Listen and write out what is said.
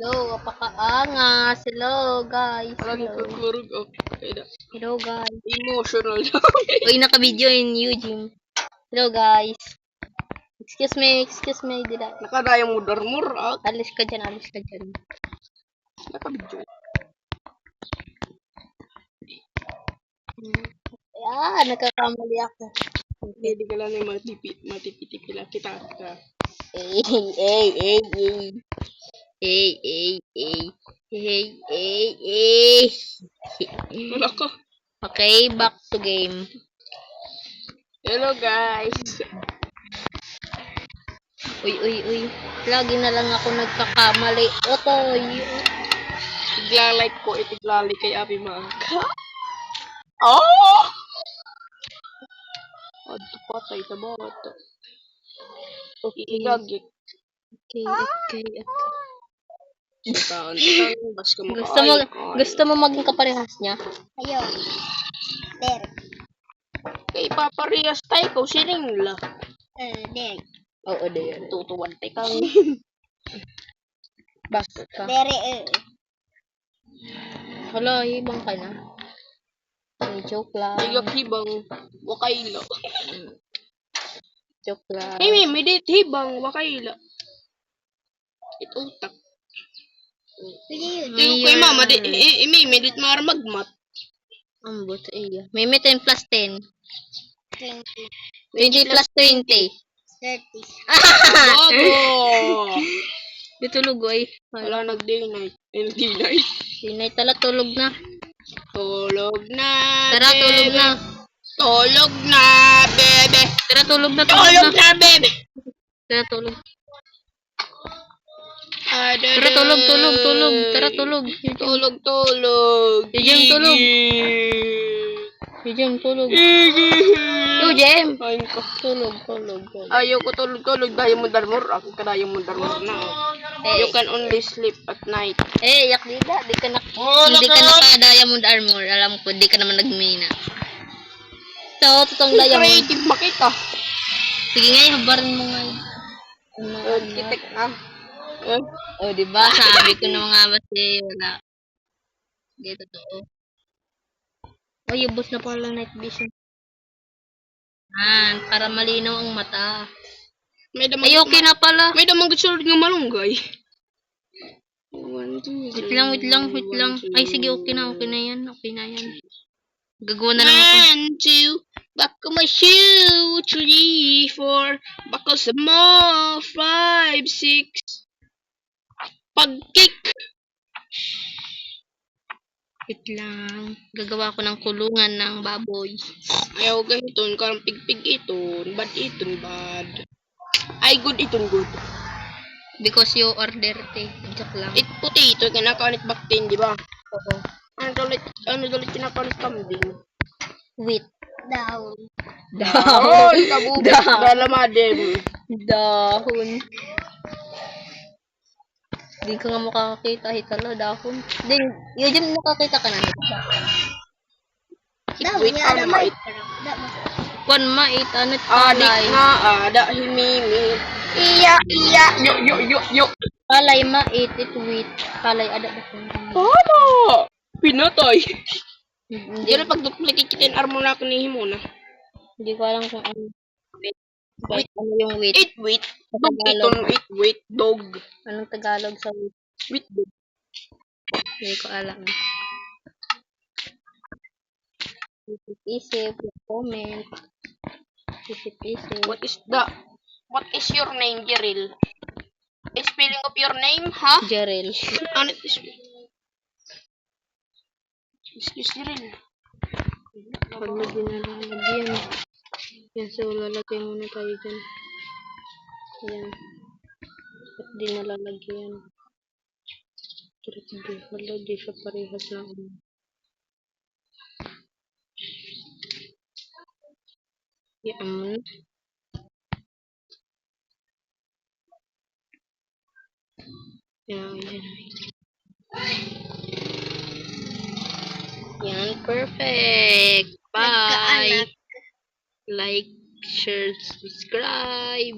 Hello, apakaangas. Hello, guys. Lagi Hello. kukurog. Okay na. Hello, guys. Emotional lang. Uy, naka-video in Eugene. Hello, guys. Excuse me. Dila. Nakadayang mo darmur. Alis ka dyan. Nakabidyo. Nagkakamali ako. Hindi ka lang yung matipiti lang kita. Hey. Wala ka. Okay, back to game. Hello guys. Uy. Lagi na lang ako nagkakamali. Otoy. Tiglalike ko, itiglali kay Abi Mangka. Oh! Adto patay sa bata. Okay. Igagik. Okay. Taon, bas ka Gusto mo maging kaparehas niya? Ayaw. Der. Kay paparehas tayo, kau siling la. Der. Oo, de. Tutuwan tayo kang. Bakit ka? Dere. Hala, ibang ka na. Ay, joke lang. Igak hibang, wakayla. Joke lang. Hey, may dit hibang, wakayla. Itutak. Pwede yun. Tiyo kay mama, may dit magmat. Ambot, iya. May 10 plus 10. 20. 20 plus 20. 30. Bobo! Ditulog, ay. Wala nag-day night. Day night. Sinay tala, tulog na. Tulog na, Tara, tulog na. Tulog na, bebe. Tara, tulog na. Tulog na, bebe. Tara, tulog. Tara, Tara, tulog. Tara, tulog. Tulog. Eugene, tulog. Eugene, tulog. Eugene! Ayun ko. Tulog. Ayaw ko tulog. Dahil mo darmor. Ako ka dahil mo darmor na. You can only sleep at night. Yak dida. Hindi ka naka-diamond armor. Alam ko, di ka naman nagmina. So, totoong diamond. Creative makita. Sige nga, habarin mo nga. Architect na. O, diba? Sabi ko na nga kasi wala. Hindi totoo. O, ubos na pala night vision. Para malinaw ang mata. Ay, okay na pala. May damang gusto ng malunggay. Wait lang. Ay, sige, okay na yan. Gagawa na lang ako. 1, 2, buckle my shoe. 3, 4, buckle some more. 5, 6. Pag-kick. Wait lang. Gagawa ko ng kulungan ng baboy. Ayaw gahiton, karang pigpig iton. Bad. Ay, good iton, good. Because you order te. Joke lang. It potato, kinakalit baktin, di ba? Oo. Ano dalit kinakalit kambing? Wait. Down. Oh, kabubit. Dalamadem. Dahon. Di ka nga makakakita. Hitala, dahon. Yun nakakita ka na. Wait, ano mait? Kwan mait, anit Adik palay. nga, ada himimi. Iya. Yo. Palay mait, wait. Palay, ada ba kung Ano? Pinatay. Hindi, Diyan pag-duplicate kita yung armor na kanihin mo na. hindi ko alam kung ano. Wait. Ano yung wait? Wait. Sa Dog Tagalog. iton, wait, dog. Anong Tagalog sa wait? Wait, dog. Hindi ko alam. Isip, comment. Isip. What is your name, Jeril? Spelling of your name, ha? Jerel. Ano is Excuse Jeril. Wala din nalalagyan. Yan, so lalagay muna tayo dyan. Yan. At di nalalagyan. Wala, di siya parehas na. Yan. Yan, perfect. Bye. Like, share, subscribe.